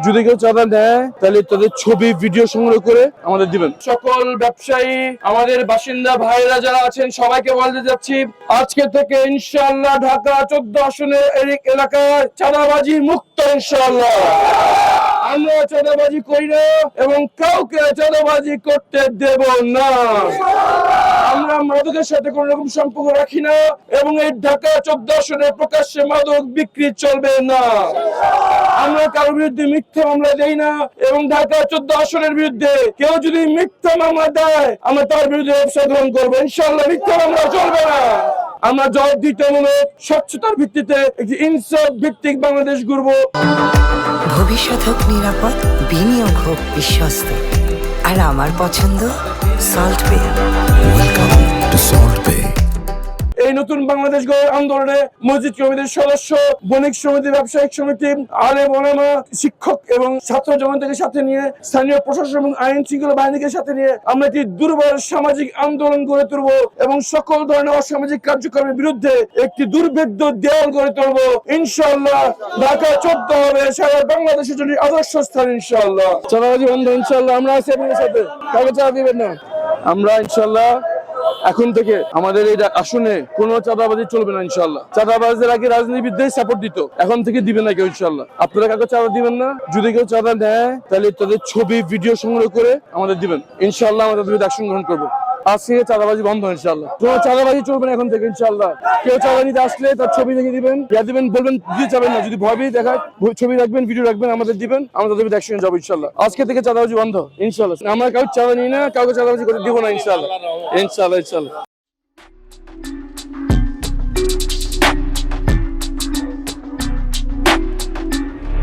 যদি কেউ চাঁদা নেয় তাহলে তাদের ছবি ভিডিও সংগ্রহ করে আমাদের দিবেন। সকল ব্যবসায়ী আমাদের বাসিন্দা ভাইরা যারা আছেন সবাইকে বলতে যাচ্ছি, আজকে থেকে ইনশাআল্লাহ ঢাকা 14 আসনের এলাকায় চাঁদাবাজি মুক্ত ইনশাআল্লাহ। আমরা চাঁদাবাজি করি না এবং কাউকে চাঁদাবাজি করতে দেব না। আমরা মাদকের সাথে কোন রকম সম্পর্ক রাখি না এবং এই ঢাকা 14 আসনে প্রকাশ্যে মাদক বিক্রি চলবে না। আমরা কারোর বিরুদ্ধে মিথ্যা মামলা দেই না এবং ঢাকা 14 আসনের বিরুদ্ধে কেউ যদি মিথ্যা মামলা দেয় আমরা তার বিরুদ্ধে ব্যবস্থা গ্রহণ করবো ইনশাআল্লাহ। মিথ্যা মামলা চলবে না। আমরা জবাবদিহিতামূলক স্বচ্ছতার ভিত্তিতে একটি ইনসাফ ভিত্তিক বাংলাদেশ গড়ব। ভবিষ্যৎ হোক নিরাপদ, বিনিয়োগ হোক বিশ্বস্ত, আর আমার পছন্দ সল্ট বে। ওয়েলকাম টু সল্ট বে। এই নতুন বাংলাদেশ গড়ার আন্দোলনে মসজিদ কমিটির সদস্য, বণিক সমিতি, ব্যবসায়িক সমিতি, আলেম ওলামা, শিক্ষক এবং ছাত্র জনতাকে সাথে নিয়ে, স্থানীয় প্রশাসন এবং আইন শৃঙ্খলা বাহিনীকে সাথে নিয়ে আমরা একটি দুর্বল সামাজিক আন্দোলন গড়ে তুলব এবং সকল ধরনের অসামাজিক কার্যক্রমের বিরুদ্ধে একটি দুর্ভেদ্য দেওয়াল গড়ে তুলব ইনশাআল্লাহ। ঢাকা 14 হবে সারা বাংলাদেশের জন্য আদর্শ স্থান ইনশাআল্লাহ। চাঁদাবাজি বন্ধ ইনশাআল্লাহ। আমরা আছি আপনাদের সাথে, কাউকে চাঁদা দিবেন না। আমরা ইনশাআল্লাহ এখন থেকে আমাদের এই আসনে কোনো চাঁদাবাজি চলবে না ইনশাআল্লাহ। চাঁদাবাজদের আগে রাজনীতিবিদদের সাপোর্ট দিত, এখন থেকে দিবে না কেউ ইনশাআল্লাহ। আপনারা কাউকে চাঁদা দিবেন না। যদি কেউ চাঁদা নেয় তাহলে তাদের ছবি ভিডিও সংগ্রহ করে আমাদের দিবেন ইনশাআল্লাহ। আমরা তাদের বিরুদ্ধে অ্যাকশন গ্রহণ করবো। আজ থেকে চাঁদাবাজি বন্ধ ইনশাআল্লাহ। কোনো চাঁদাবাজি চলবে না এখন থেকে ইনশাআল্লাহ। কেউ চাঁদা নিতে আসলে তার ছবি দেখে দিবেন, দিবেন, বলবেন দিতে যাবেন না। যদি ভয় পেয়ে দেখায় ছবি রাখবেন, ভিডিও রাখবেন, আমাদের দিবেন, আমরা তাদের বিরুদ্ধে অ্যাকশন যাবো ইনশাআল্লাহ। আজকে থেকে চাঁদাবাজি বন্ধ ইনশাআল্লাহ। আমরা কাউকে চাঁদা নিই না, কাউকে চাঁদাবাজি করে দিব না ইনশাআল্লাহ ইনশাআল্লাহ ইনশাআল্লাহ।